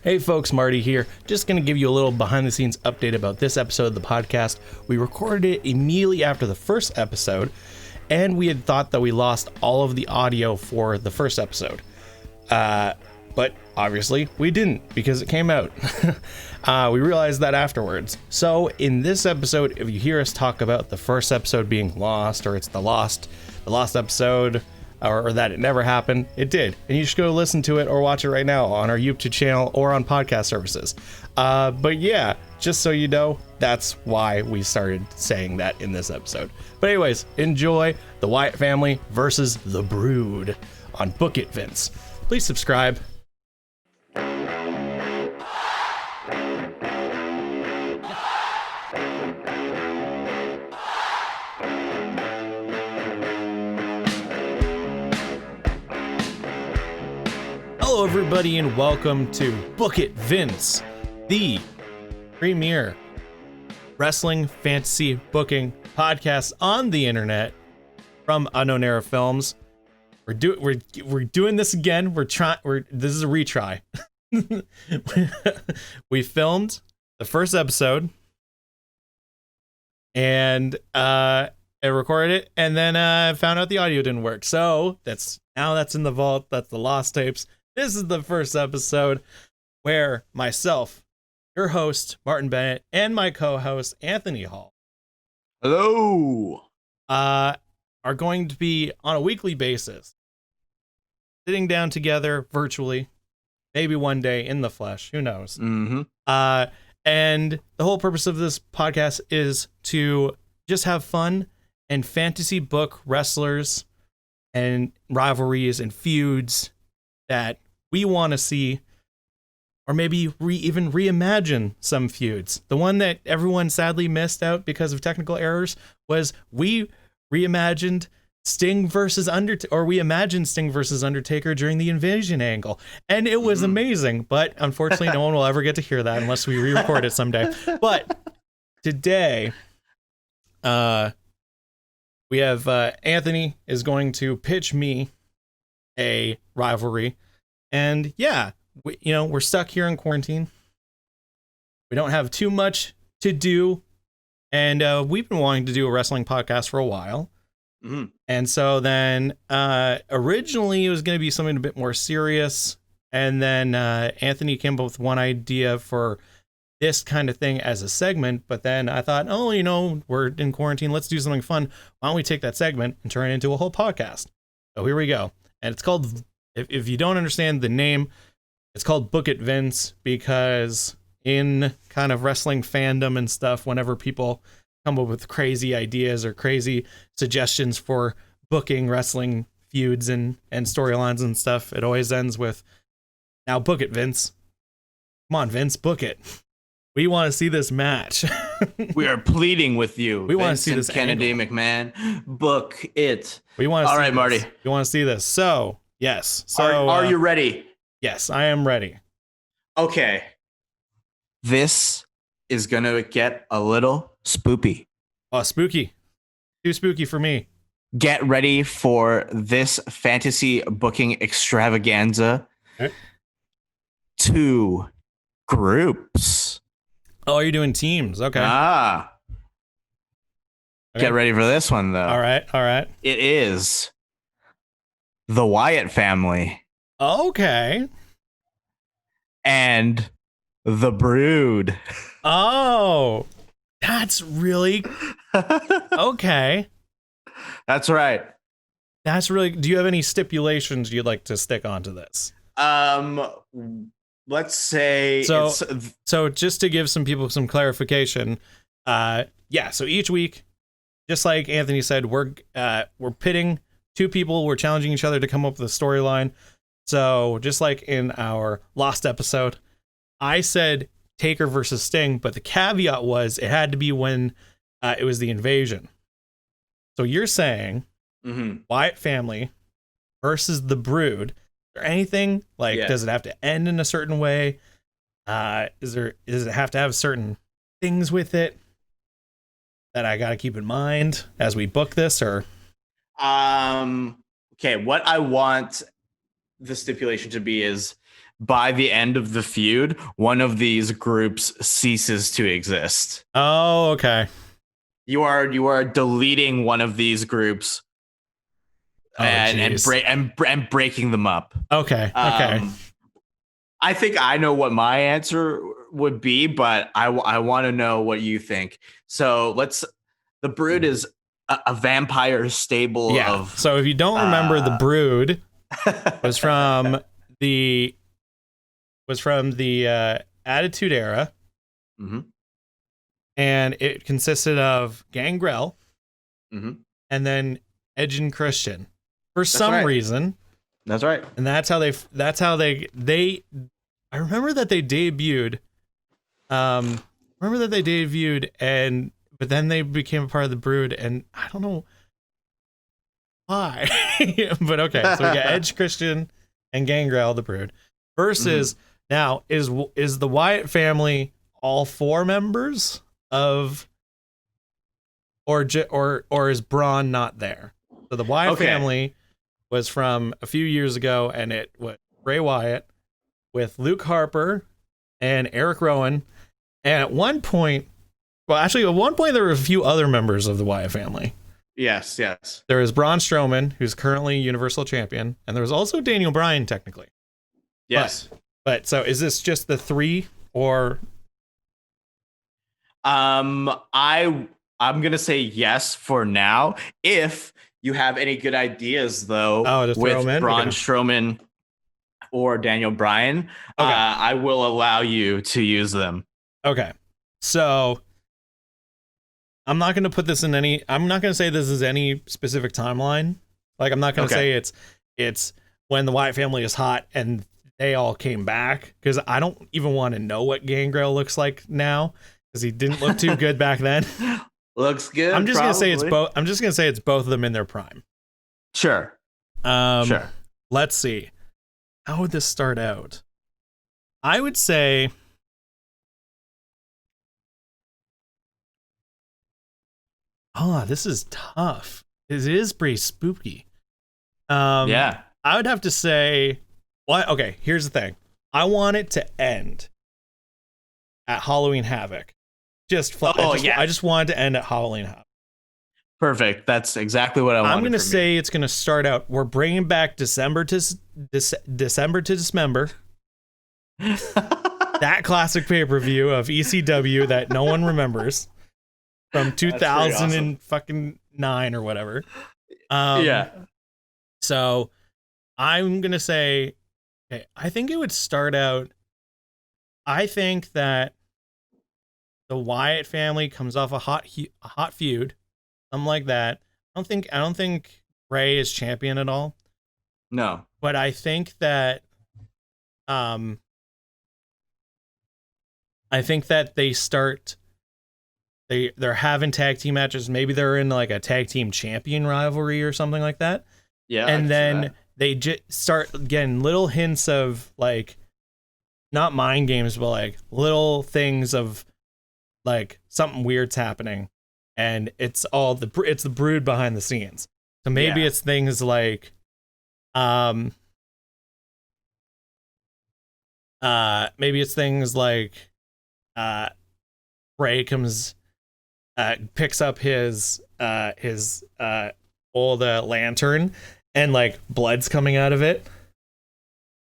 Hey folks, Marty here. Just going to give you a little behind the scenes update about this episode of the podcast. We recorded it immediately after the first episode, and we had thought that we lost all of the audio for the first episode. But obviously we didn't, because it came out. We realized that afterwards. So in this episode, if you hear us talk about the first episode being lost, or it's the lost episode, or that it never happened, it did. And you should go listen to it or watch it right now on our YouTube channel or on podcast services. But yeah, just so you know, that's why we started saying that in this episode. But anyways, enjoy the Wyatt Family versus the Brood on Book It, Vince. Please subscribe. Hello everybody and welcome to Book It, Vince, the premier wrestling fantasy booking podcast on the internet from UnknownError Films. We're doing this again. This is a retry. We filmed the first episode and I recorded it, and then found out the audio didn't work. So that's in the vault. That's the lost tapes. This is the first episode where myself, your host, Martin Bennett, and my co-host, Antony Hall, hello, are going to be on a weekly basis, sitting down together virtually, maybe one day in the flesh, who knows. Mm-hmm. And the whole purpose of this podcast is to just have fun and fantasy book wrestlers and rivalries and feuds that we want to see, or maybe even reimagine some feuds. The one that everyone sadly missed out because of technical errors was we reimagined Sting versus Undertaker, or we imagined Sting versus Undertaker during the Invasion angle, and it was amazing. But unfortunately, no one will ever get to hear that unless we re-record it someday. But today, we have Antony is going to pitch me a rivalry. And yeah, we're stuck here in quarantine. We don't have too much to do. And we've been wanting to do a wrestling podcast for a while. Mm-hmm. And so then originally it was going to be something a bit more serious. And then Antony came up with one idea for this kind of thing as a segment. But then I thought, we're in quarantine. Let's do something fun. Why don't we take that segment and turn it into a whole podcast? So here we go. And it's called... If you don't understand the name, it's called Book It, Vince, because in kind of wrestling fandom and stuff, whenever people come up with crazy ideas or crazy suggestions for booking wrestling feuds and storylines and stuff, it always ends with, now book it, Vince. Come on, Vince, book it. We want to see this match. We are pleading with you. We want to see this Kennedy McMahon. Book it. We want to All see right, this. Marty. We want to see this. So... Yes. So are you ready? Yes, I am ready. Okay. This is going to get a little spoopy. Oh, spooky. Too spooky for me. Get ready for this fantasy booking extravaganza. Okay. 2 groups. Oh, you're doing teams. Okay. Okay. Get ready for this one, though. All right. It is the Wyatt family. Okay. And the Brood. Oh, that's really okay. That's right. That's really. Do you have any stipulations you'd like to stick onto this? Let's say so just to give some people some clarification. So each week, just like Antony said, we're pitting 2 people. We're challenging each other to come up with a storyline. So just like in our lost episode, I said Taker versus Sting, but the caveat was it had to be when it was the Invasion. So you're saying Wyatt Family versus the Brood. Is there anything does it have to end in a certain way? Does it have to have certain things with it that I got to keep in mind as we book this, or? Okay, what I want the stipulation to be is by the end of the feud, one of these groups ceases to exist. Oh, okay. You are deleting one of these groups and breaking them up. Okay. Okay. I think I know what my answer would be, but I want to know what you think. So the Brood is a vampire stable of. So if you don't remember, the Brood was from the Attitude Era, and it consisted of Gangrel, and then Edge and Christian for some reason. That's right. And that's how they I remember that they debuted but then they became a part of the Brood, and I don't know why. But okay, so we got Edge, Christian, and Gangrel, the Brood, versus now is the Wyatt family all 4 members of, or is Braun not there? So the Wyatt family was from a few years ago, and it was Bray Wyatt with Luke Harper and Eric Rowan, and at one point there were a few other members of the Wyatt family. Yes. There was Braun Strowman, who's currently Universal Champion, and there was also Daniel Bryan, technically. Yes. But so is this just the 3, or? I'm gonna say yes for now. If you have any good ideas, though, with Braun Strowman or Daniel Bryan, I will allow you to use them. Okay. So I'm not going to put this in any. I'm not going to say this is any specific timeline. Like, I'm not going to say it's when the Wyatt family is hot and they all came back, because I don't even want to know what Gangrel looks like now, because he didn't look too good back then. Looks good. I'm just going to say it's both. I'm just going to say it's both of them in their prime. Sure. Sure. Let's see. How would this start out? I would say. Oh, this is tough. It is pretty spooky. I would have to say, well, okay, here's the thing. I want it to end at Halloween Havoc. I just wanted to end at Halloween Havoc. Perfect. That's exactly what I wanted. I'm going to say it's going to start out. We're bringing back December to Dismember. That classic pay-per-view of ECW that no one remembers. From 2009 or whatever. So I'm going to say, okay, I think it would start out. I think that the Wyatt family comes off a hot feud, something like that. I don't think Bray is champion at all. No. But I think that they start. They're having tag team matches. Maybe they're in like a tag team champion rivalry or something like that. Yeah. And then they start getting little hints of, like, not mind games, but like little things of like something weird's happening, and it's the Brood behind the scenes. So maybe it's things like Bray comes, picks up his old lantern, and like blood's coming out of it,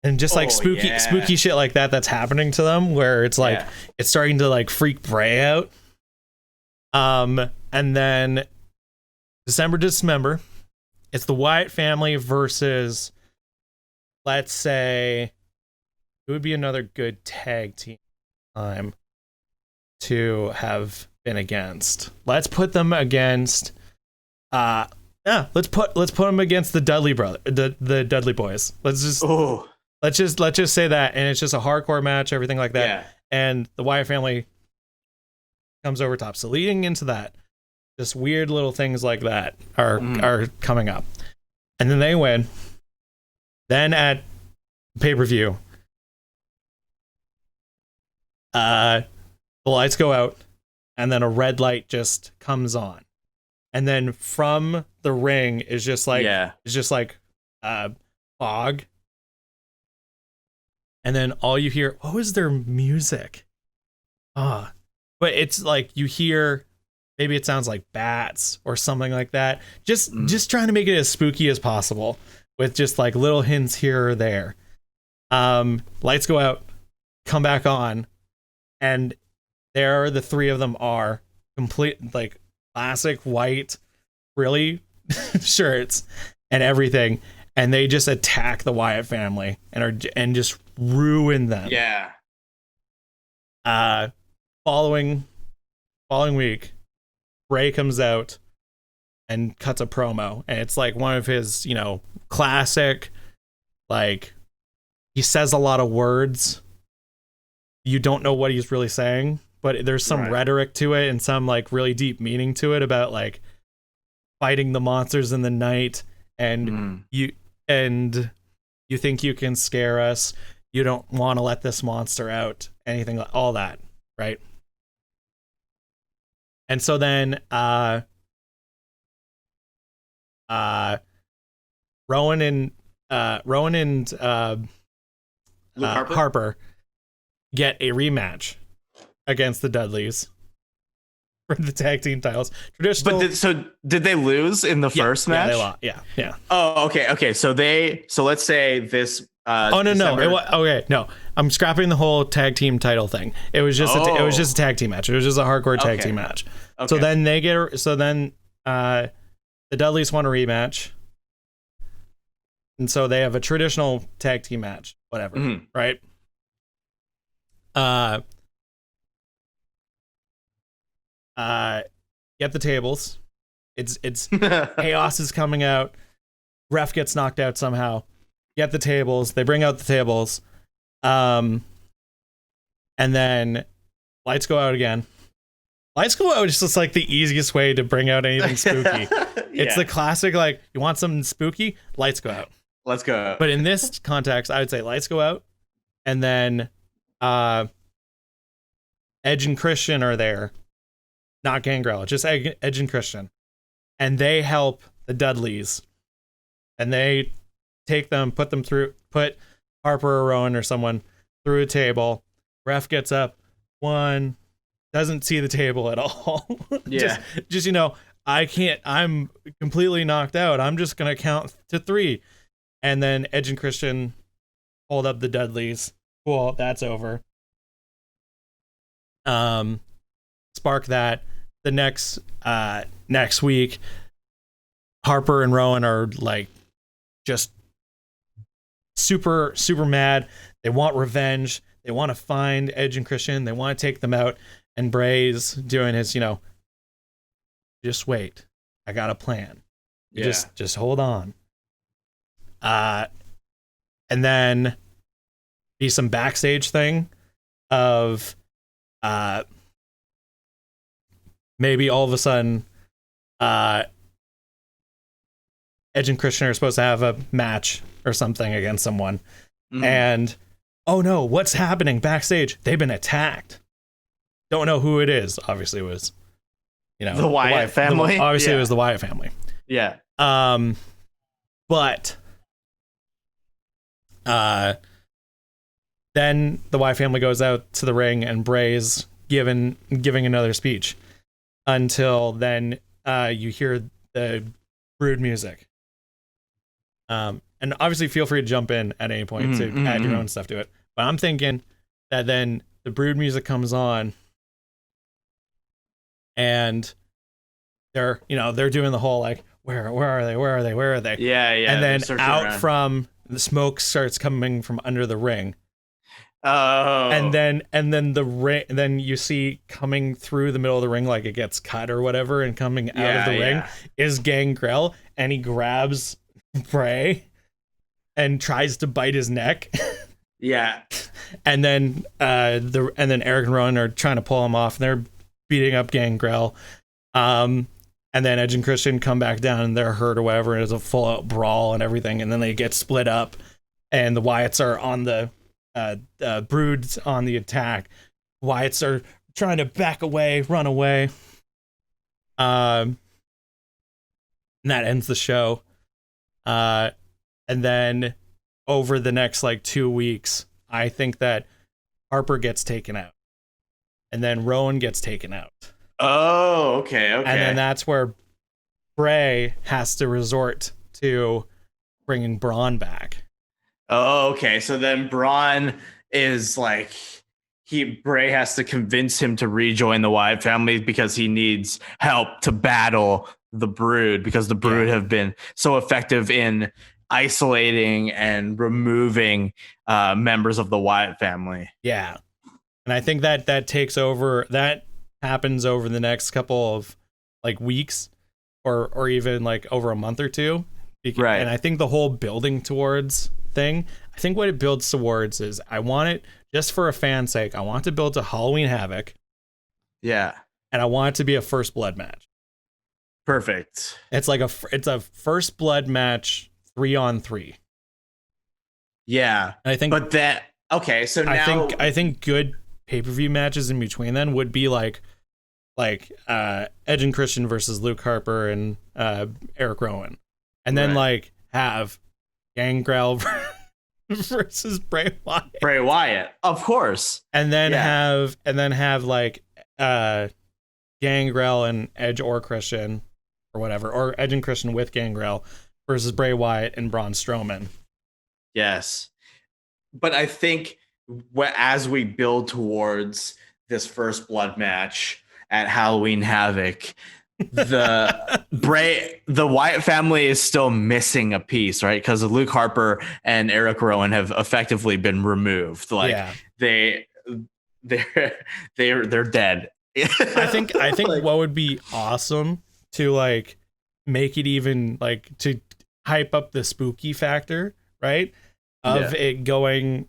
and just like spooky shit like that's happening to them, where it's like it's starting to like freak Bray out. And then December to Dismember, it's the Wyatt family versus, let's say, it would be another good tag team time to have been against. Let's put them against let's put them against the Dudley the Dudley boys. Let's just say that, and it's just a hardcore match, everything like that. Yeah. And the Wyatt family comes over top. So leading into that, just weird little things like that are coming up. And then they win. Then at pay-per-view, the lights go out, and then a red light just comes on, and then from the ring is just like fog, And then all you hear, what was their music? But it's like you hear, maybe it sounds like bats or something like that. Just trying to make it as spooky as possible with just like little hints here or there. Lights go out, come back on, and there the three of them are complete, like classic white, really shirts and everything, and they just attack the Wyatt family and just ruin them. Yeah. Following week, Bray comes out and cuts a promo, and it's like one of his, classic, like, he says a lot of words. You don't know what he's really saying, but there's some rhetoric to it and some like really deep meaning to it about like fighting the monsters in the night, and you think you can scare us. You don't want to let this monster out. Anything like all that, right? And so then Rowan and Harper get a rematch against the Dudleys for the tag team titles. Traditional. But did they lose in the first match? Yeah, they lost. Yeah. Oh, okay. So let's say this. No. No. I'm scrapping the whole tag team title thing. It was just a tag team match. It was just a hardcore tag team match. Okay. So then the Dudleys want a rematch, and so they have a traditional tag team match. Whatever, right? Get the tables. It's chaos is coming out. Ref gets knocked out somehow. Get the tables. They bring out the tables. And then lights go out again. Lights go out is just like the easiest way to bring out anything spooky. It's the classic, like, you want something spooky? Lights go out. Let's go. But in this context, I would say lights go out. And then Edge and Christian are there. Not Gangrel, just Edge and Christian. And they help the Dudleys. And they take them, put Harper or Rowan or someone through a table. Ref gets up. One, doesn't see the table at all. Yeah. just I'm completely knocked out. I'm just going to count to 3. And then Edge and Christian hold up the Dudleys. Cool, that's over. Spark that. The next week, Harper and Rowan are like just super, super mad. They want revenge. They want to find Edge and Christian. They want to take them out. And Bray's doing his, just wait. I got a plan. Yeah. Just hold on. And then be some backstage thing of maybe all of a sudden Edge and Christian are supposed to have a match or something against someone. And oh no, what's happening backstage? They've been attacked. Don't know who it is. Obviously it was, the Wyatt family. It was the Wyatt family. Yeah. But then the Wyatt family goes out to the ring and Bray's giving another speech. Until then, you hear the Brood music. And obviously feel free to jump in at any point to add your own stuff to it. But I'm thinking that then the Brood music comes on and they're doing the whole like, where are they? Yeah. And then out from the smoke starts coming from under the ring. Oh. And then the ring. Then you see coming through the middle of the ring, like it gets cut or whatever, and coming out of the ring is Gangrel, and he grabs Bray and tries to bite his neck. Yeah. And then Eric and Rowan are trying to pull him off, and they're beating up Gangrel. And then Edge and Christian come back down, and they're hurt or whatever, and it's a full out brawl and everything. And then they get split up, and the Wyatts are on the Brood's on the attack. Wyatts are trying to back away, run away. And that ends the show. And then over the next like 2 weeks, I think that Harper gets taken out, and then Rowan gets taken out. Oh, okay. And then that's where Bray has to resort to bringing Braun back. Oh, okay. So then Braun is like, Bray has to convince him to rejoin the Wyatt family because he needs help to battle the Brood, because the Brood have been so effective in isolating and removing members of the Wyatt family. Yeah. And I think that takes over, that happens over the next couple of like weeks or even like over a month or two. Right. And I think the whole building towards thing, I think what it builds towards is, I want it, just for a fan's sake, I want to build a Halloween Havoc. Yeah. And I want it to be a first blood match. Perfect. It's like it's a first blood match 3-on-3. Yeah. And I think, but that, okay, so now I think good pay-per-view matches in between then would be like Edge and Christian versus Luke Harper and Eric Rowan. And then like have Gangrel versus Bray Wyatt. Bray Wyatt, of course. And then have like Gangrel and Edge or Christian or whatever, or Edge and Christian with Gangrel versus Bray Wyatt and Braun Strowman. Yes. But I think as we build towards this first blood match at Halloween Havoc, the Wyatt family is still missing a piece, right? Because Luke Harper and Eric Rowan have effectively been removed. Like they're dead. I think like, what would be awesome to like make it even like to hype up the spooky factor, right? Of it going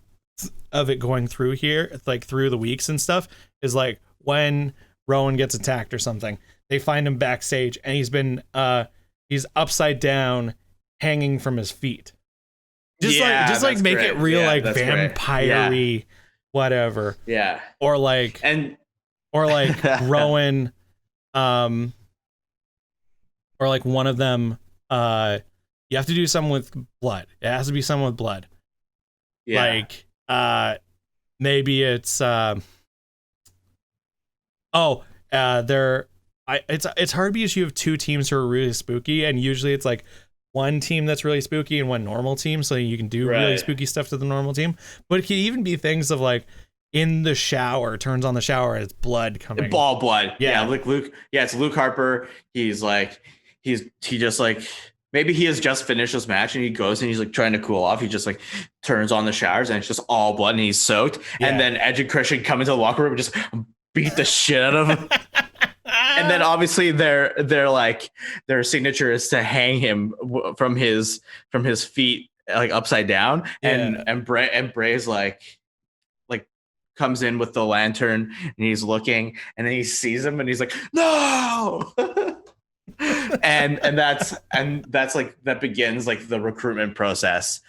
through here, like through the weeks and stuff, is like when Rowan gets attacked or something, they find him backstage and he's upside down hanging from his feet. Just like make it real, like vampire-y, whatever. Yeah. Or like Rowan, or like one of them, you have to do something with blood. It has to be someone with blood. Yeah. Like maybe it's it's hard because you have two teams who are really spooky, and usually it's like one team that's really spooky and one normal team, so you can do really spooky stuff to the normal team. But it can even be things of like in the shower, turns on the shower, and it's blood coming. Ball blood. Yeah, like Luke. Yeah, it's Luke Harper. He's like he just like, maybe he has just finished this match and he goes and he's like trying to cool off. He just like turns on the showers and it's just all blood and he's soaked. Yeah. And then Edge and Christian come into the locker room and just beat the shit out of him. And then obviously their signature is to hang him from his feet like upside down. Yeah. And Bray's like comes in with the lantern and he's looking and then he sees him and he's like, no. and that's like, that begins like the recruitment process.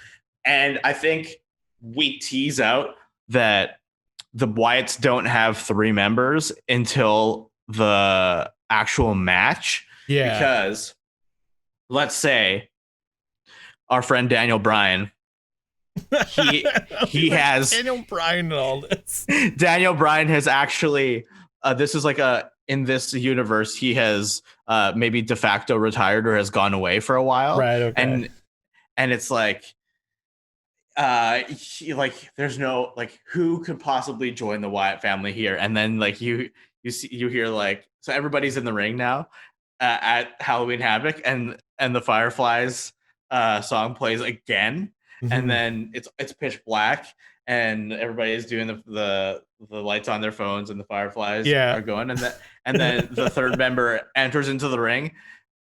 And I think we tease out that the Wyatts don't have 3 members until the actual match. Yeah. Because let's say our friend Daniel Bryan, he has Daniel Bryan and all this. Daniel Bryan has actually this is like in this universe, he has maybe de facto retired or has gone away for a while. Right. Okay. And it's like there's no like, who could possibly join the Wyatt family here? And then like you hear like, so everybody's in the ring now at Halloween Havoc, and the Fireflies song plays again. Mm-hmm. And then it's pitch black and everybody is doing the lights on their phones and the Fireflies are going, and then the third member enters into the ring,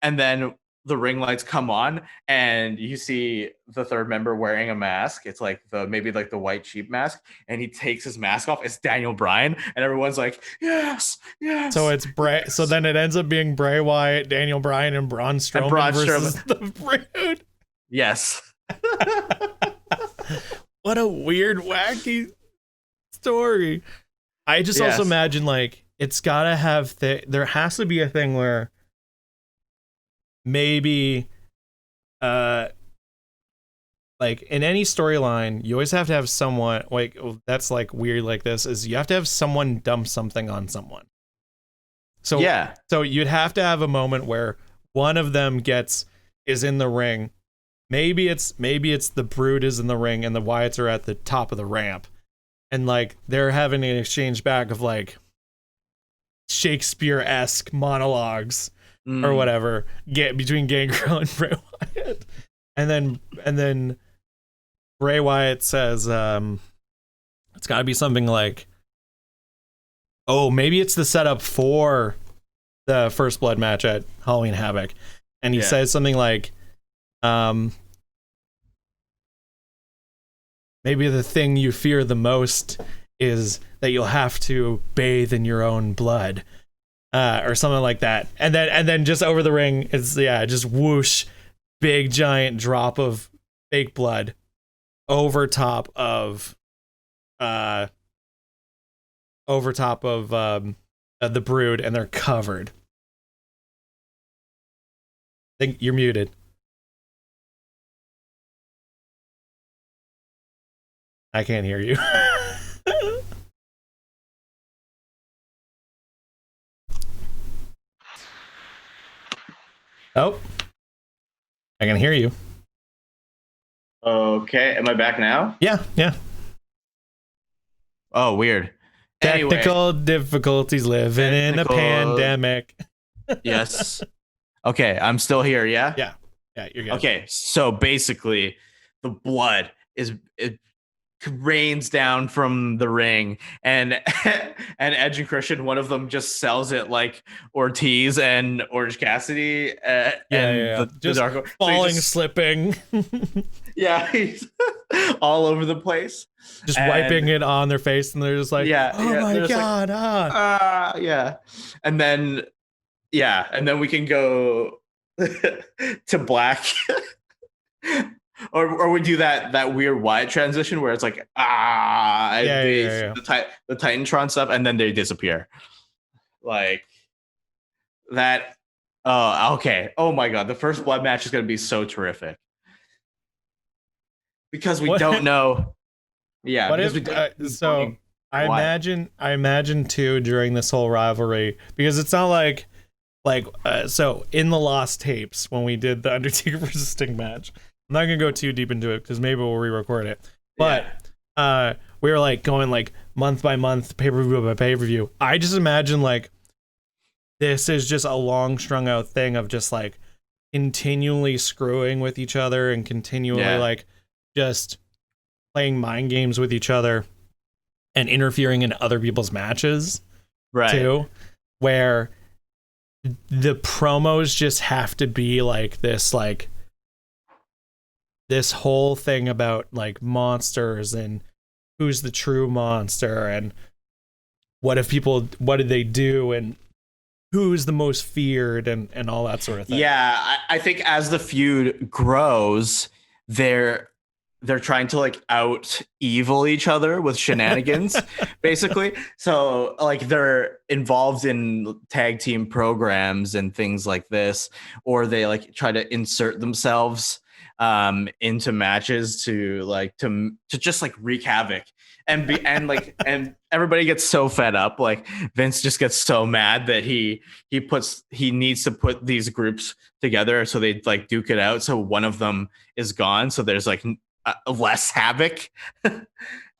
and then the ring lights come on and you see the third member wearing a mask. It's like maybe the white sheep mask, and he takes his mask off. It's Daniel Bryan, and everyone's like, yes. So it's Bray. So then it ends up being Bray Wyatt, Daniel Bryan, and Braun Strowman versus the Brood. Yes. What a weird, wacky story. I just also imagine like it's gotta have there has to be a thing where maybe like in any storyline, you always have to have someone like that's like weird like this is you have to have someone dump something on someone. So yeah, so you'd have to have a moment where one of them is in the ring. Maybe it's the Brood is in the ring and the Wyatts are at the top of the ramp, and like they're having an exchange back of like Shakespeare-esque monologues or whatever between Gangrel and Bray Wyatt, and then Bray Wyatt says it's got to be something like, oh, maybe it's the setup for the First Blood match at Halloween Havoc, and he says something like maybe the thing you fear the most is that you'll have to bathe in your own blood, or something like that. And then just over the ring, it's just whoosh, big giant drop of fake blood over top of the Brood, and they're covered. I think you're muted. I can't hear you. Oh, I can hear you. Okay, am I back now? Yeah. Oh, weird. Technical difficulties living in a pandemic. Yes. Okay, I'm still here, yeah? Yeah, you're good. Okay, so basically, the blood it rains down from the ring, and Edge and Christian, one of them just sells it like Ortiz and Orange Cassidy. Just falling, slipping. Yeah, he's all over the place. Just wiping it on their face, and they're just like, oh my God. Yeah. And then we can go to black. Or we do that weird Wyatt transition where it's like the Titantron stuff, and then they disappear like that. Oh, okay. Oh my God, the First Blood match is going to be so terrific because we don't know. Yeah, what if so? I imagine too during this whole rivalry, because it's not like so in the lost tapes when we did the Undertaker versus Sting match. I'm not gonna go too deep into it because maybe we'll re-record it. But we were like going like month by month, pay-per-view by pay-per-view. I just imagine like this is just a long strung out thing of just like continually screwing with each other and continually like just playing mind games with each other and interfering in other people's matches. Right. Too. Where the promos just have to be like this whole thing about like monsters and who's the true monster and what did they do and who's the most feared and all that sort of thing. Yeah, I think as the feud grows, they're trying to like out evil each other with shenanigans, basically. So like they're involved in tag team programs and things like this, or they like try to insert themselves into matches to just like wreak havoc and everybody gets so fed up. Like Vince just gets so mad that he needs to put these groups together so they like duke it out. So one of them is gone. So there's like less havoc,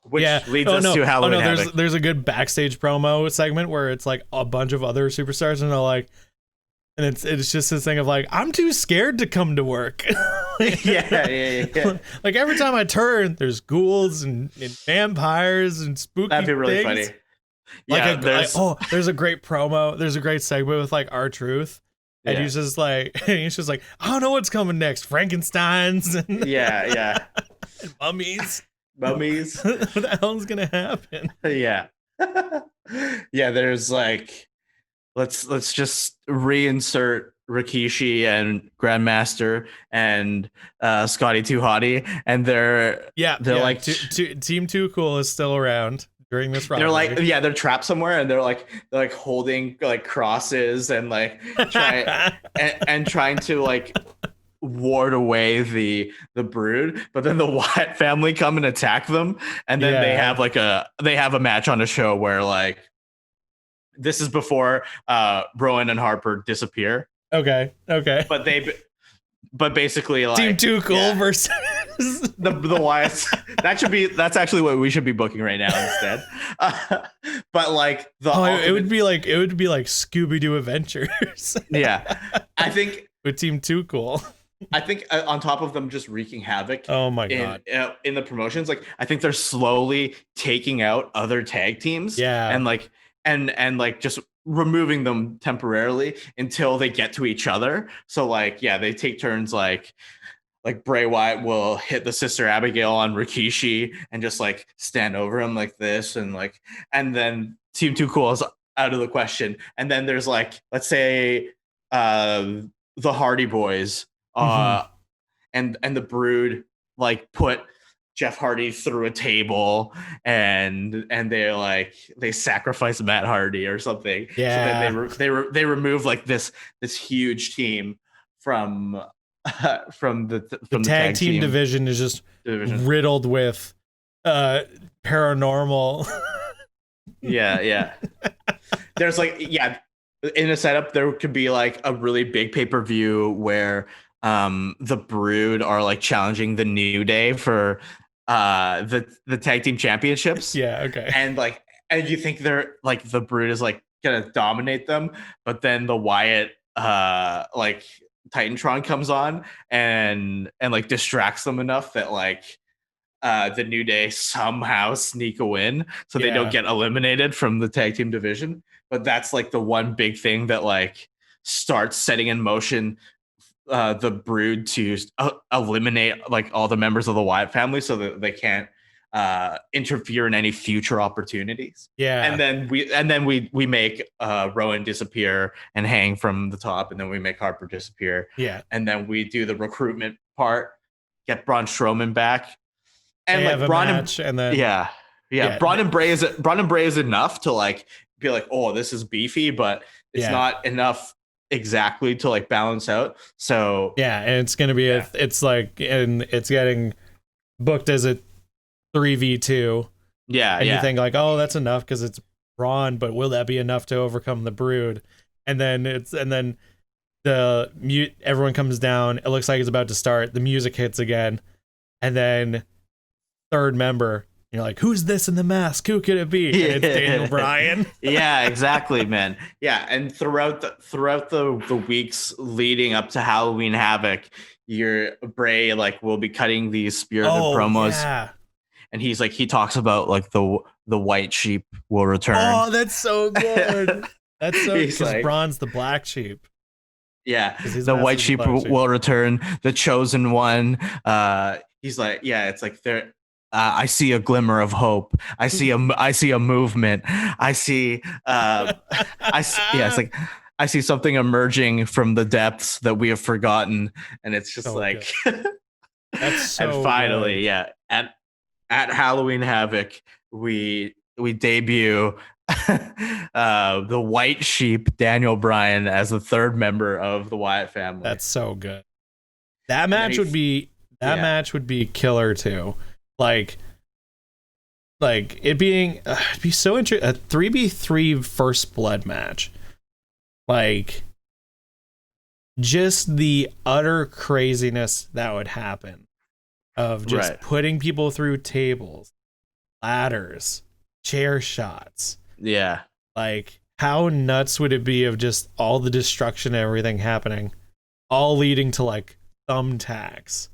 which leads us to Halloween Havoc. There's a good backstage promo segment where it's like a bunch of other superstars and they're like, and it's just this thing of like, I'm too scared to come to work. Yeah. Like every time I turn, there's ghouls and vampires and spooky That'd be really things. funny. Like there's a great promo. There's a great segment with like R-Truth. And he's just like, I don't know what's coming next. Frankenstein's. And yeah. And mummies. What the hell's gonna happen? Yeah. Yeah, there's like, let's just reinsert Rikishi and Grandmaster and Scotty Too Hottie, and they're like Team Too Cool is still around during this rivalry. They're like they're trapped somewhere, and they're holding like crosses and like trying to like ward away the Brood, but then the Wyatt family come and attack them, and then they have a match on a show where like this is before Rowan and Harper disappear. Okay. But basically like Team Too Cool versus the Wyatts. That's actually what we should be booking right now instead. But like it would be like Scooby-Doo Adventures. Yeah, I think with Team Too Cool. I think on top of them just wreaking havoc. Oh my god! In the promotions, like I think they're slowly taking out other tag teams. Yeah, and like just removing them temporarily until they get to each other. So like they take turns like Bray Wyatt will hit the Sister Abigail on Rikishi and just like stand over him like this, and then Team Too Cool is out of the question. And then there's like, let's say the Hardy Boys and the Brood like put Jeff Hardy through a table and they sacrifice Matt Hardy or something. Yeah. So then they remove like this huge team from the tag team division is just riddled with paranormal. Yeah. There's like in a setup there could be like a really big pay-per-view where the Brood are like challenging the New Day for the tag team championships. Yeah, okay. And you think they're like the Brood is like gonna dominate them, but then the Wyatt like Titantron comes on and like distracts them enough that like the New Day somehow sneak a win so they don't get eliminated from the tag team division. But that's like the one big thing that like starts setting in motion the Brood to eliminate like all the members of the Wyatt family so that they can't interfere in any future opportunities. Yeah. And then we make Rowan disappear and hang from the top, and then we make Harper disappear. Yeah. And then we do the recruitment part, get Braun Strowman back. And they like have Braun a match, and then Braun and Bray is enough to like be like, oh, this is beefy, but it's not enough exactly to like balance out. So and it's gonna be it's like, and it's getting booked as a 3v2. And you think like, oh, that's enough because it's Braun, but will that be enough to overcome the Brood? And then the everyone comes down, it looks like it's about to start, the music hits again, and then third member, you're like, who's this in the mask? Who could it be? And it's Daniel Bryan. Yeah, exactly, man. Yeah, and throughout the weeks leading up to Halloween Havoc, your Bray like will be cutting these spirited promos. Yeah. And he talks about like the white sheep will return. Oh, that's so good. That's so good. Because Braun's the black sheep. Yeah, the white sheep will return. The chosen one. He's like, it's like there. I see a glimmer of hope. I see a movement. I see. It's like I see something emerging from the depths that we have forgotten, and it's just so like. That's so. And finally, good. At Halloween Havoc, we debut the white sheep Daniel Bryan as the third member of the Wyatt family. That's so good. That match would be killer too. Like it being it'd be so interesting, a 3v3 first blood match. Like just the utter craziness that would happen of just putting people through tables, ladders, chair shots. Yeah. Like how nuts would it be of just all the destruction and everything happening, all leading to like thumbtacks.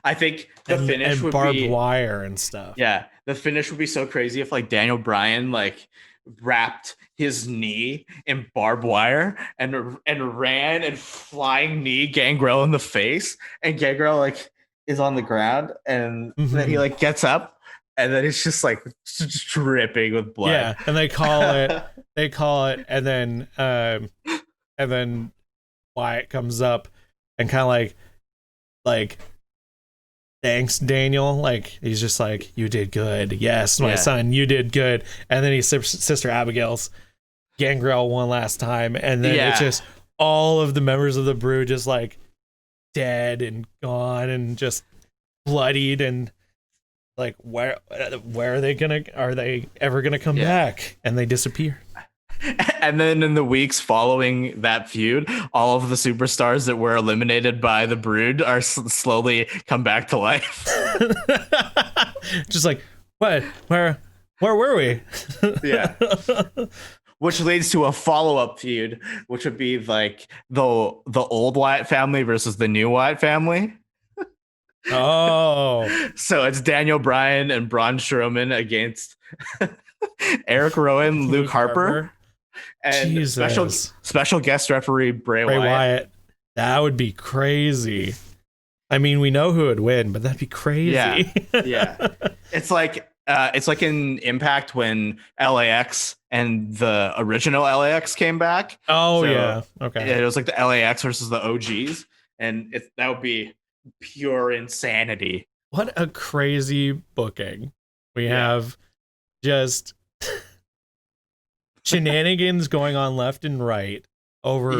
I think the finish would barbed be wire and stuff. Yeah, the finish would be so crazy if like Daniel Bryan like wrapped his knee in barbed wire and ran and flying knee Gangrel in the face, and Gangrel like is on the ground, and then he like gets up, and then it's just like dripping with blood. Yeah, and they call it, and then Wyatt comes up and kind of like thanks Daniel, like he's just like, you did good, yes my son, you did good. And then he Sister Abigail's Gangrel one last time, and then it's just all of the members of the Brood just like dead and gone and just bloodied, and like where are they ever gonna come back? And they disappear. And then in the weeks following that feud, all of the superstars that were eliminated by the Brood are slowly come back to life. Just like, what? Where were we? Yeah. Which leads to a follow-up feud, which would be like the old Wyatt family versus the new Wyatt family. Oh. So it's Daniel Bryan and Braun Strowman against Eric Rowan, Luke Harper. And special guest referee Bray Wyatt. That would be crazy. I mean, we know who would win, but that'd be crazy. Yeah. It's like in Impact when LAX and the original LAX came back. Oh, so, yeah. Okay. It was like the LAX versus the OGs, and that would be pure insanity. What a crazy booking. We have just shenanigans going on left and right over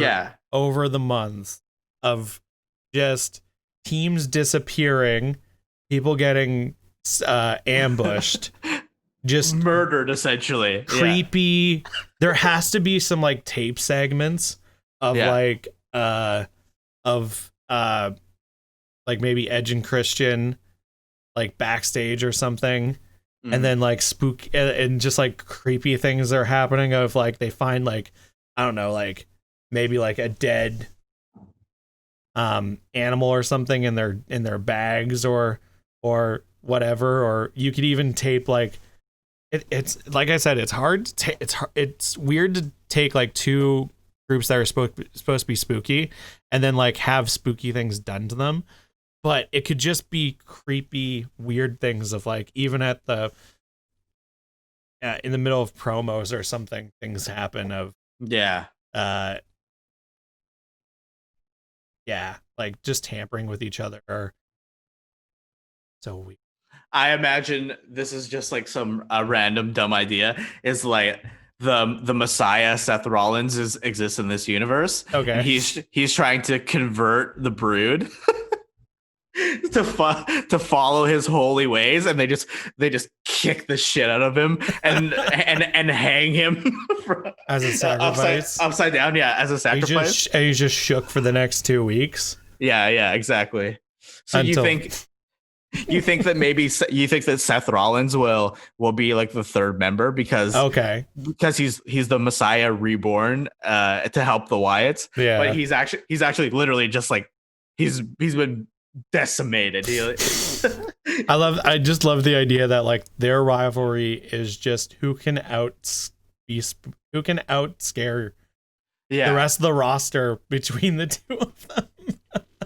the months of just teams disappearing, people getting ambushed, just murdered, essentially. Creepy. There has to be some like tape segments of like maybe Edge and Christian like backstage or something. And then like spook and just like creepy things are happening of like they find like, I don't know, like maybe like a dead animal or something in their bags or whatever. Or you could even tape like it's like I said, it's hard to it's weird to take like two groups that are supposed to be spooky and then like have spooky things done to them. But it could just be creepy, weird things of like, even at the, in the middle of promos or something, things happen of, like just tampering with each other. Or so weird. I imagine this is just like some random dumb idea. Is like the Messiah Seth Rollins exists in this universe. Okay, and he's trying to convert the Brood. to follow his holy ways, and they just kick the shit out of him and hang him as a sacrifice upside down, as a sacrifice. He's just shook for the next 2 weeks. Yeah, exactly. So you think that maybe you think that Seth Rollins will be like the third member because he's the Messiah reborn to help the Wyatts. Yeah, but he's actually literally just like he's been decimated. I just love the idea that like their rivalry is just who can outscare the rest of the roster between the two of them.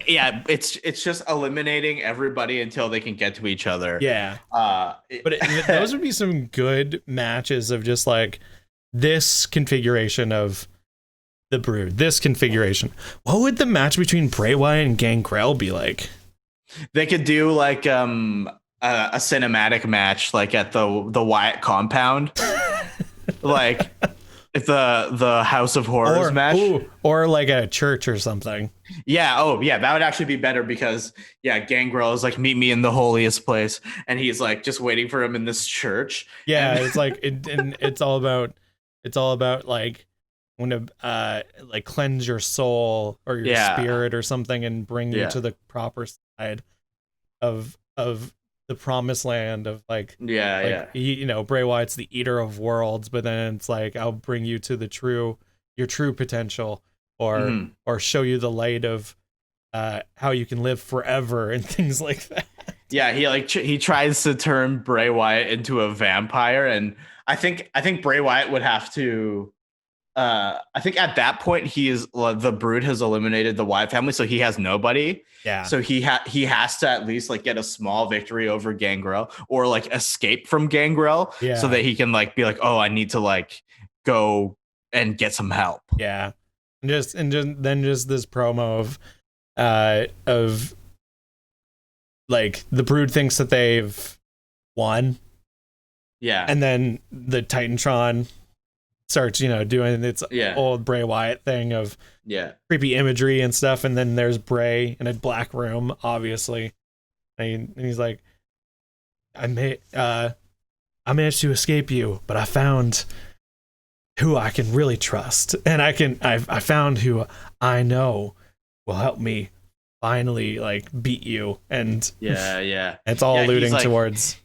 It's just eliminating everybody until they can get to each other. Those would be some good matches of just like this configuration of the Brood, this configuration. What would the match between Bray Wyatt and Gangrel be like? They could do like a cinematic match, like at the Wyatt compound, like if the House of Horrors match, or like at a church or something. That would actually be better because Gangrel is like, meet me in the holiest place, and he's like just waiting for him in this church. It's like it's all about like when to like cleanse your soul or your spirit or something and bring you to the proper side of the promised land of like you know, Bray Wyatt's the eater of worlds, but then it's like I'll bring you to your true potential or show you the light of how you can live forever and things like that. He tries to turn Bray Wyatt into a vampire, and I think Bray Wyatt would have to I think at that point the Brood has eliminated the Wyatt family, so he has nobody. So he has to at least like get a small victory over Gangrel or like escape from Gangrel, so that he can like be like, oh, I need to like go and get some help. And then this promo of like the Brood thinks that they've won. And then the Titantron starts, doing its old Bray Wyatt thing of creepy imagery and stuff. And then there's Bray in a black room, obviously. And he's like, I managed to escape you, but I found who I can really trust. And I found who I know will help me finally like beat you. And it's all alluding towards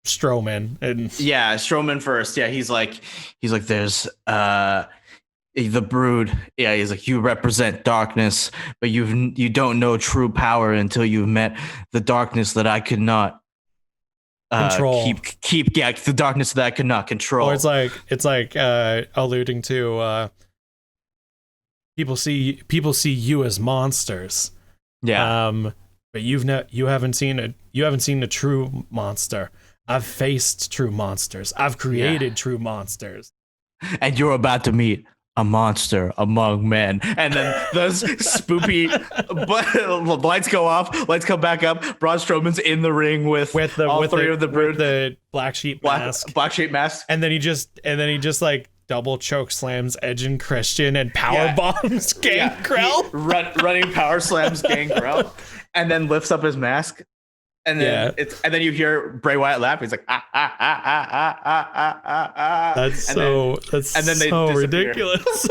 Strowman. And Strowman first. He's like there's the Brood. He's like, you represent darkness, but you don't know true power until you've met the darkness that I could not control. Keep the darkness that I could not control. Or it's like alluding to people see you as monsters. But you haven't seen a true monster. I've faced true monsters. I've created true monsters. And you're about to meet a monster among men. And then those spoopy lights go off, lights come back up. Braun Strowman's in the ring with all three of the Brood, the black sheep mask. And then he just like double choke slams Edge and Christian and power bombs Gangrel. Running power slams Gangrel, and then lifts up his mask. And then and then you hear Bray Wyatt laugh. He's like, ah, ah, ah, ah, ah, ah, ah, ah, ah. That's so ridiculous.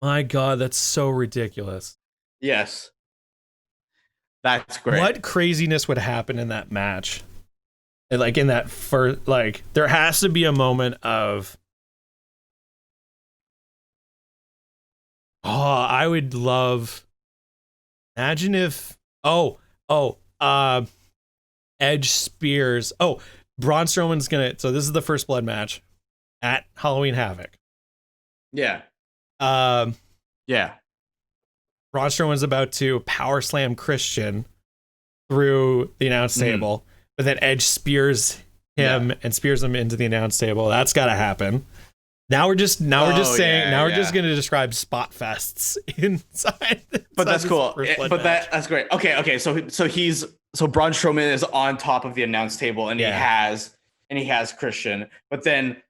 My God, that's so ridiculous. Yes. That's great. What craziness would happen in that match? Like in that first, like there has to be a moment of, I would love, imagine if, Edge spears. Braun Strowman's so this is the first blood match at Halloween Havoc. Braun Strowman's about to power slam Christian through the announce table, but then Edge spears him and spears him into the announce table. That's got to happen. Now we're just going to describe spot fests inside. But that's cool. That's great. Okay. So Braun Strowman is on top of the announce table, and he has Christian, but then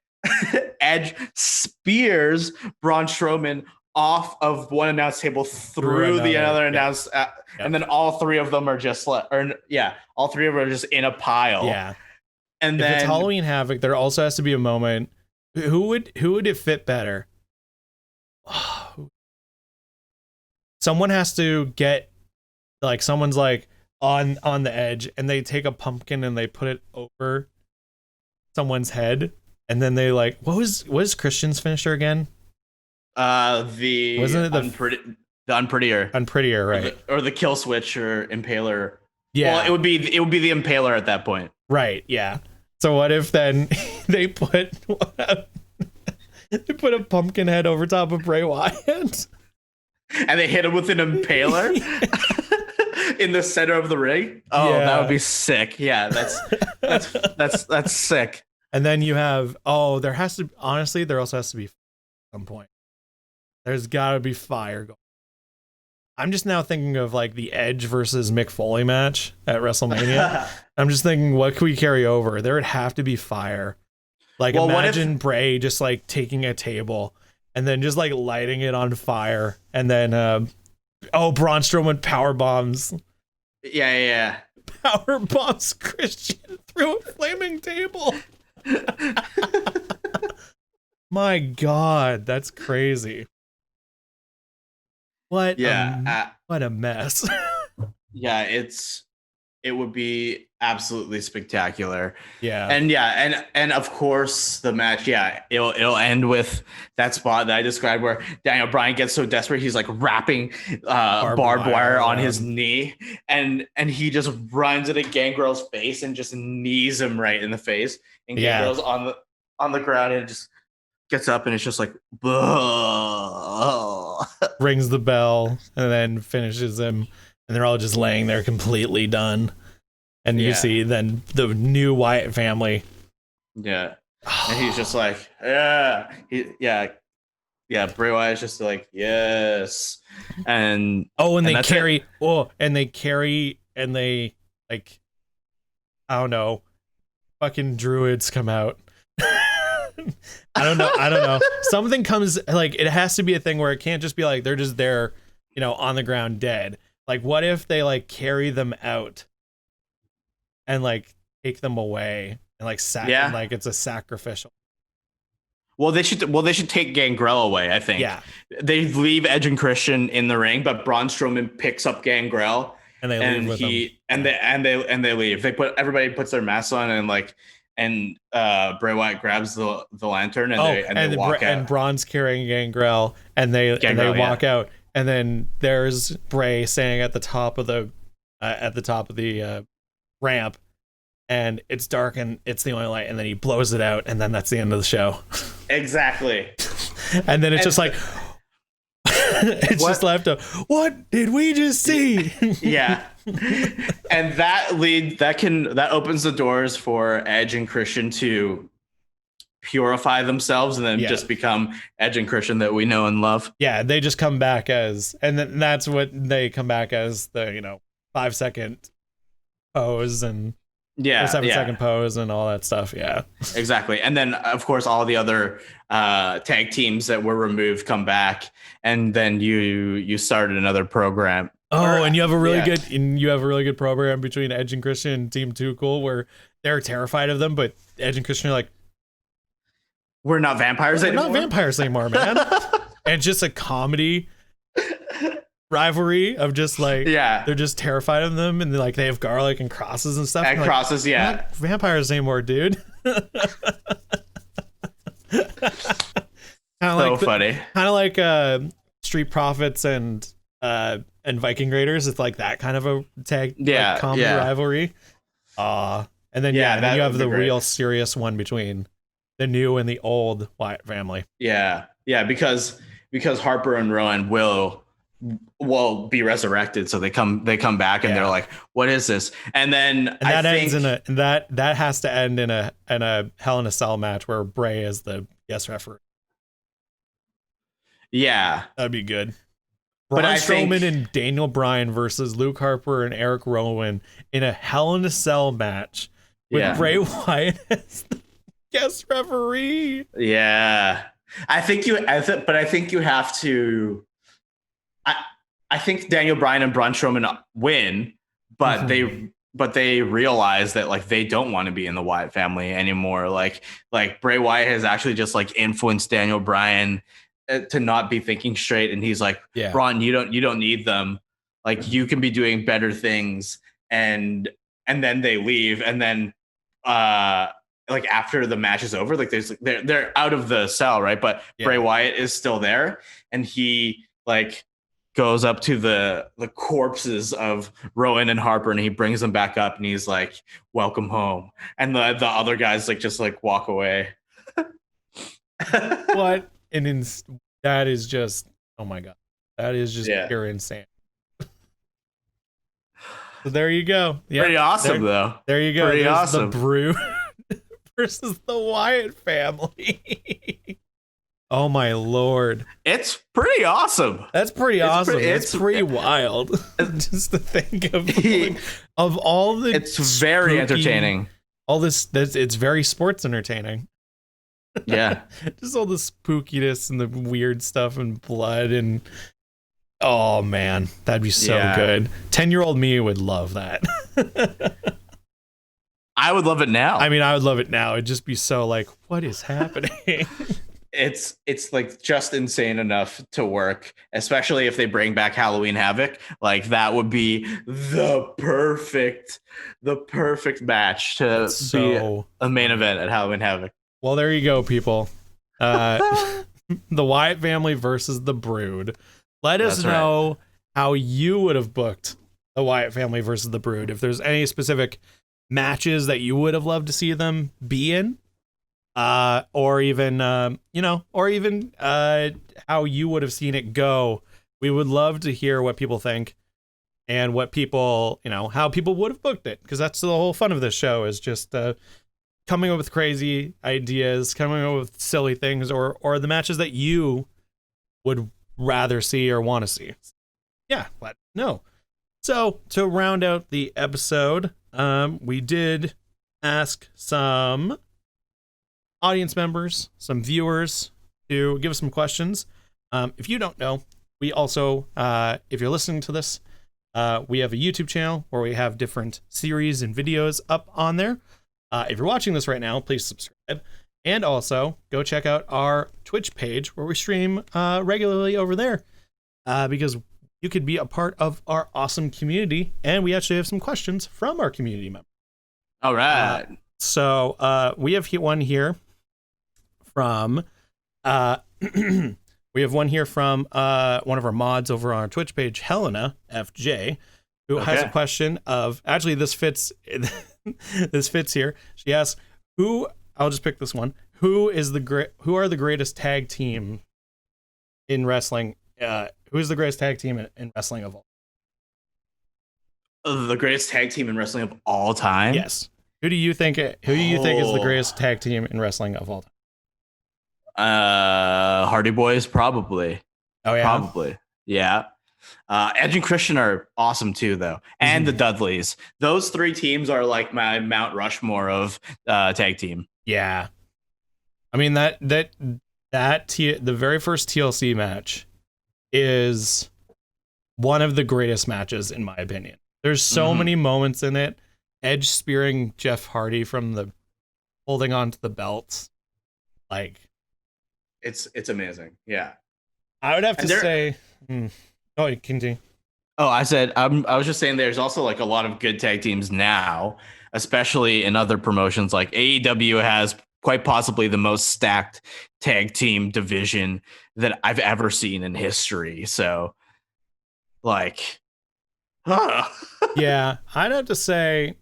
Edge spears Braun Strowman off of one announce table through the other announce, and then all three of them are just all three of them are just in a pile. And then if it's Halloween Havoc, there also has to be a moment. Who would it fit better? Someone has to get, like, someone's like on the edge, and they take a pumpkin and they put it over someone's head, and then they like, what was Christian's finisher again? The Unprettier, right? Or the kill switch or impaler. Well, it would be the impaler at that point, right? Yeah. So what if then they put a pumpkin head over top of Bray Wyatt, and they hit him with an impaler in the center of the ring? That would be sick. Yeah, that's sick. And then you have there also has to be some point. There's got to be fire going. I'm just now thinking of like the Edge versus Mick Foley match at WrestleMania. I'm just thinking, what could we carry over? There would have to be fire. Like, imagine Bray just like taking a table and then just like lighting it on fire, and then Braun Strowman power bombs. Yeah. Power bombs Christian through a flaming table. My God, that's crazy. What a mess. It would be absolutely spectacular. And of course the match, it'll end with that spot that I described where Daniel Bryan gets so desperate he's like wrapping barbed wire on his knee, and he just runs into Gangrel's face and just knees him right in the face, and Gangrel's on the ground and just gets up, and it's just like rings the bell and then finishes him, and they're all just laying there completely done. And you see then the new Wyatt family. And he's just like, Bray Wyatt's just like, yes. And they carry I don't know, fucking druids come out I don't know. Something comes, like, it has to be a thing where it can't just be like they're just there, on the ground dead. Like, what if they like carry them out and like take them away and like and, like it's a sacrificial. Well, they should take Gangrel away, I think. Yeah. They leave Edge and Christian in the ring, but Braun Strowman picks up Gangrel and they leave with him. And they leave. Everybody puts their masks on and Bray Wyatt grabs the lantern and they walk out. And Braun's carrying Gangrel and they walk out. And then there's Bray standing at the top of the ramp, and it's dark and it's the only light, and then he blows it out, and then that's the end of the show. Exactly. And then it's just like it's just left of, what did we just see? Yeah. And that opens the doors for Edge and Christian to purify themselves and then just become Edge and Christian that we know and love. Yeah, they just come back as, and then that's what they come back as, the 5-second pose and 7-second pose and all that stuff. Yeah, exactly. And then of course all the other tag teams that were removed come back, and then you started another program. And you have a really good program between Edge and Christian and Team Too Cool, where they're terrified of them, but Edge and Christian are like, we're not vampires anymore. We're not vampires anymore, man. And just a comedy rivalry of just like, they're just terrified of them, and they have garlic and crosses and stuff. And crosses, we're not vampires anymore, dude. Funny. Kind of like Street Profits and Viking Raiders. It's like that kind of a tag comedy rivalry. And then you have the real serious one between the new and the old Wyatt family. Yeah, because Harper and Rowan will be resurrected, so they come back and they're like, "What is this?" And then that has to end in a Hell in a Cell match where Bray is the guest referee. Yeah, that'd be good. Braun Strowman and Daniel Bryan versus Luke Harper and Eric Rowan in a Hell in a Cell match with Bray Wyatt as the guest referee. Yeah, I think you have to. I think Daniel Bryan and Braun Strowman win, but they realize that they don't want to be in the Wyatt family anymore. Like Bray Wyatt has actually just influenced Daniel Bryan to not be thinking straight, and he's like, Braun, you don't need them. You can be doing better things, and then they leave, and then after the match is over, they're out of the cell, right? But Bray Wyatt is still there, and he goes up to the corpses of Rowan and Harper, and he brings them back up, and he's like, welcome home. And the other guys just walk away. What? And that is just, oh my God, that is just pure insane. So there you go. Yep, pretty awesome, though. There you go. Pretty There's awesome. The Brood versus the Wyatt family. Oh my Lord. It's pretty awesome. That's pretty awesome. It's pretty wild. Just to think of all the It's very entertaining. It's very sports entertaining. Yeah. Just all the spookiness and the weird stuff and blood and oh man, that'd be so good. 10-year-old me would love that. I would love it now. I mean, I would love it now. It'd just be so what is happening? It's just insane enough to work, especially if they bring back Halloween Havoc. That would be the perfect match to be a main event at Halloween Havoc. Well, there you go, people. The Wyatt family versus the Brood. Let us know how you would have booked the Wyatt family versus the Brood. If there's any specific matches that you would have loved to see them be in. Or even how you would have seen it go. We would love to hear what people think and what people, how people would have booked it, because that's the whole fun of this show, is just coming up with crazy ideas, coming up with silly things, or the matches that you would rather see or want to see. Yeah, let us know. So to round out the episode, we did ask some audience members, some viewers to give us some questions. If you don't know, we also, if you're listening to this, we have a YouTube channel where we have different series and videos up on there. If you're watching this right now, please subscribe. And also go check out our Twitch page where we stream regularly over there, because you could be a part of our awesome community. And we actually have some questions from our community members. All right. So we have one here from we have one here from one of our mods over on our Twitch page, Helena FJ, who has a question of, actually this fits this fits here. She asks, I'll just pick this one. Who are the greatest tag team in wrestling? Who is the greatest tag team in wrestling of all? The greatest tag team in wrestling of all time? Yes. Who do you think is the greatest tag team in wrestling of all time? Hardy Boys, probably. Oh yeah, probably. Yeah. Edge and Christian are awesome too, though, and the Dudleys. Those three teams are like my Mount Rushmore of tag team. Yeah, I mean the very first TLC match is one of the greatest matches in my opinion. There's so many moments in it. Edge spearing Jeff Hardy from the holding on to the belts, like it's amazing. Yeah, I would have to say. Oh, continue. Oh, I said I was just saying. There's also like a lot of good tag teams now, especially in other promotions. Like AEW has quite possibly the most stacked tag team division that I've ever seen in history. So, like, yeah, I'd have to say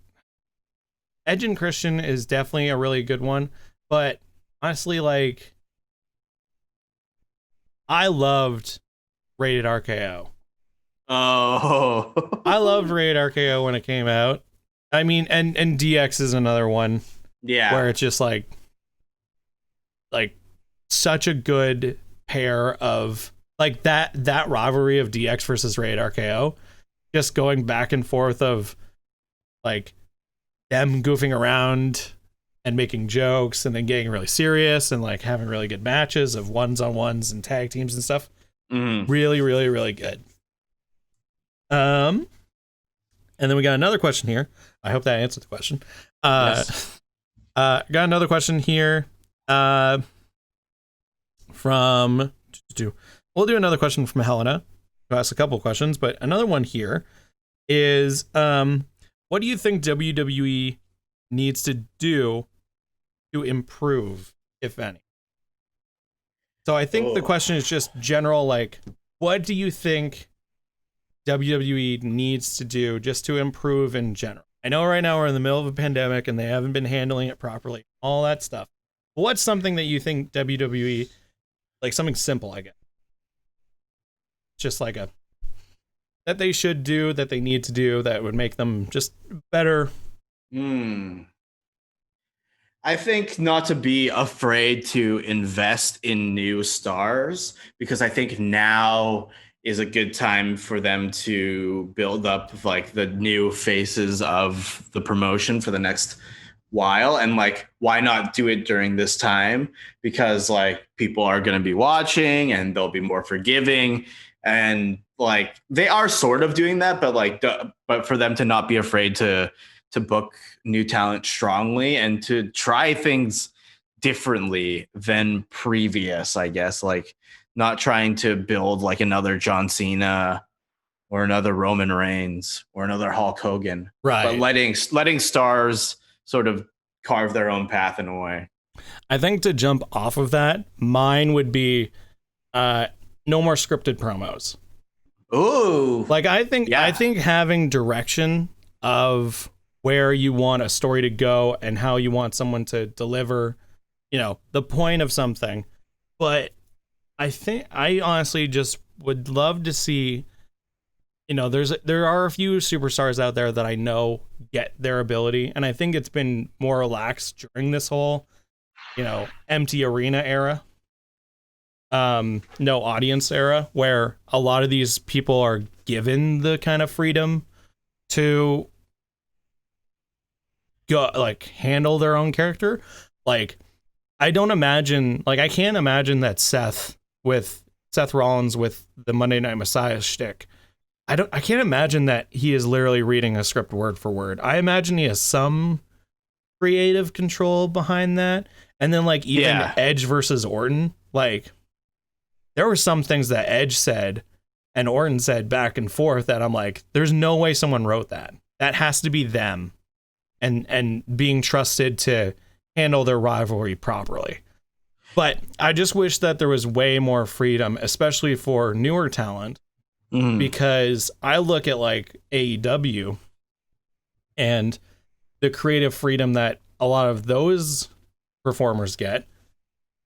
Edge and Christian is definitely a really good one. But honestly, like, I loved Rated RKO. Oh, I loved Rated RKO when it came out. I mean, and DX is another one. Yeah, where it's just like such a good pair of like that rivalry of DX versus Rated RKO, just going back and forth of like them goofing around and making jokes and then getting really serious and like having really good matches of ones-on-ones and tag teams and stuff. Really, really, really good. And then we got another question here. I hope that answered the question. Yes. Got another question here. We'll do another question from Helena, who asked a couple of questions, but another one here is, what do you think WWE needs to do to improve, if any? So I think the question is just general, like, what do you think WWE needs to do just to improve in general? I know right now we're in the middle of a pandemic and they haven't been handling it properly, all that stuff. But what's something that you think WWE, like something simple, I guess, just like that they should do, that they need to do, that would make them just better? I think not to be afraid to invest in new stars, because I think now is a good time for them to build up like the new faces of the promotion for the next while. And like, why not do it during this time? Because like people are going to be watching and they'll be more forgiving. And like, they are sort of doing that, but like, but for them to not be afraid to book new talent strongly and to try things differently than previous, I guess, like not trying to build like another John Cena or another Roman Reigns or another Hulk Hogan, right? But letting stars sort of carve their own path in a way. I think to jump off of that, mine would be no more scripted promos. Ooh, like I think having direction of where you want a story to go and how you want someone to deliver, the point of something. But I honestly just would love to see, there are a few superstars out there that I know get their ability. And I think it's been more relaxed during this whole, empty arena era. No audience era, where a lot of these people are given the kind of freedom to go like handle their own character. Like I don't imagine, like, I can't imagine that Seth Rollins with the Monday Night Messiah shtick. I can't imagine that he is literally reading a script word for word. I imagine he has some creative control behind that. And then, like, even Edge versus Orton, like, there were some things that Edge said and Orton said back and forth that I'm like, there's no way someone wrote that. That has to be them and being trusted to handle their rivalry properly. But I just wish that there was way more freedom, especially for newer talent, because I look at like AEW and the creative freedom that a lot of those performers get,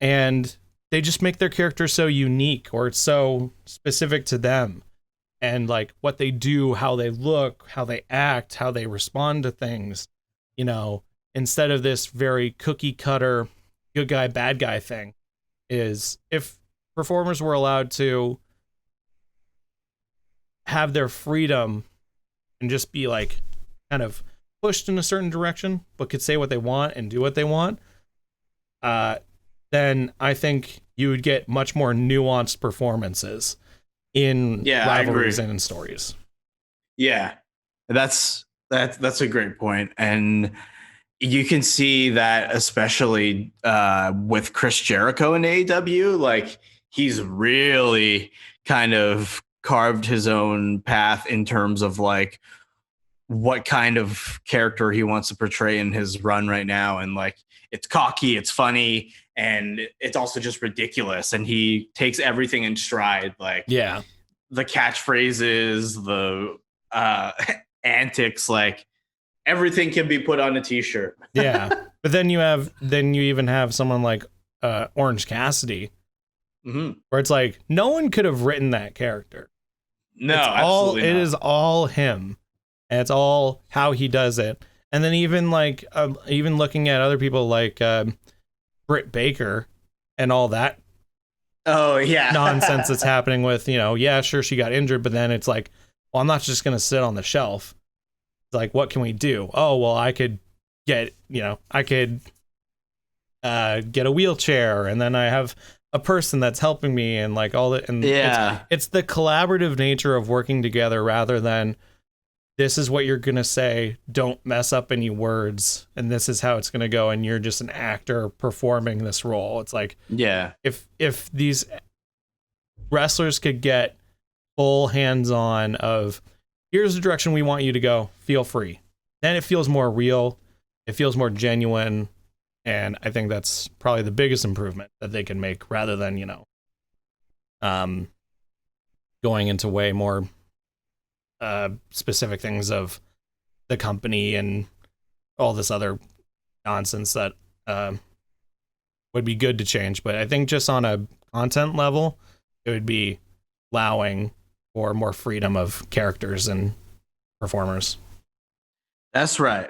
and they just make their character so unique, or it's so specific to them, and like what they do, how they look, how they act, how they respond to things, you know, instead of this very cookie cutter good guy bad guy thing. Is if performers were allowed to have their freedom and just be like kind of pushed in a certain direction, but could say what they want and do what they want, then I think you would get much more nuanced performances in rivalries and in stories. Yeah, that's a great point. And you can see that especially with Chris Jericho in AEW, like he's really kind of carved his own path in terms of like what kind of character he wants to portray in his run right now. And like, it's cocky, it's funny, and it's also just ridiculous. And he takes everything in stride. Like, the catchphrases, the antics, like everything can be put on a t-shirt. But then you even have someone like Orange Cassidy, where it's like no one could have written that character. No, absolutely not. It is all him, and it's all how he does it. And then even like even looking at other people like Britt Baker and all that nonsense that's happening with, you know, sure, she got injured, but then it's like, well, I'm not just gonna sit on the shelf. It's like, what can we do? Oh, well, I could get a wheelchair, and then I have a person that's helping me, and like all that. And it's the collaborative nature of working together rather than this is what you're going to say, don't mess up any words, and this is how it's going to go, and you're just an actor performing this role. It's like, if these wrestlers could get full hands-on of, here's the direction we want you to go, feel free, then it feels more real, it feels more genuine, and I think that's probably the biggest improvement that they can make, rather than, you know, going into way more specific things of the company and all this other nonsense that would be good to change. But I think just on a content level, it would be allowing for more freedom of characters and performers. That's right.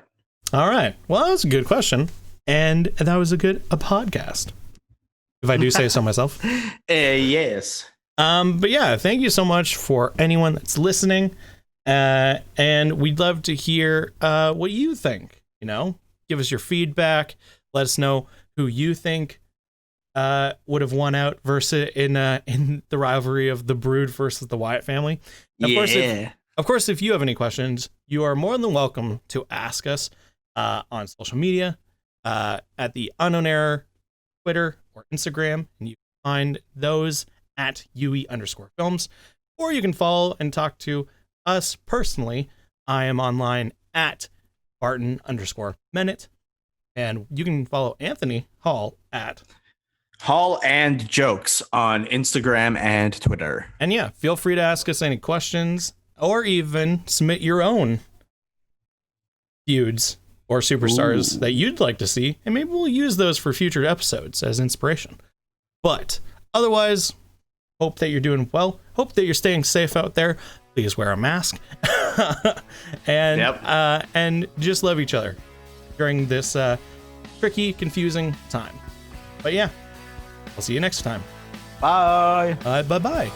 All right. Well, that was a good question. And that was a podcast, if I do say so myself. Yes. But yeah, thank you so much for anyone that's listening. And we'd love to hear what you think. You know, give us your feedback. Let us know who you think would have won out versus in the rivalry of the Brood versus the Wyatt family. Of course, if you have any questions, you are more than welcome to ask us on social media at the UnknownError Twitter or Instagram, and you can find those at UE_films, or you can follow and talk to us personally. I am online at Barton_Minute, and you can follow Anthony Hall at Hall and Jokes on Instagram and Twitter. And yeah, feel free to ask us any questions, or even submit your own feuds or superstars that you'd like to see, and maybe we'll use those for future episodes as inspiration. But otherwise, hope that you're doing well. Hope that you're staying safe out there. Please wear a mask. And just love each other during this tricky, confusing time. But yeah, I'll see you next time. Bye. Bye-bye.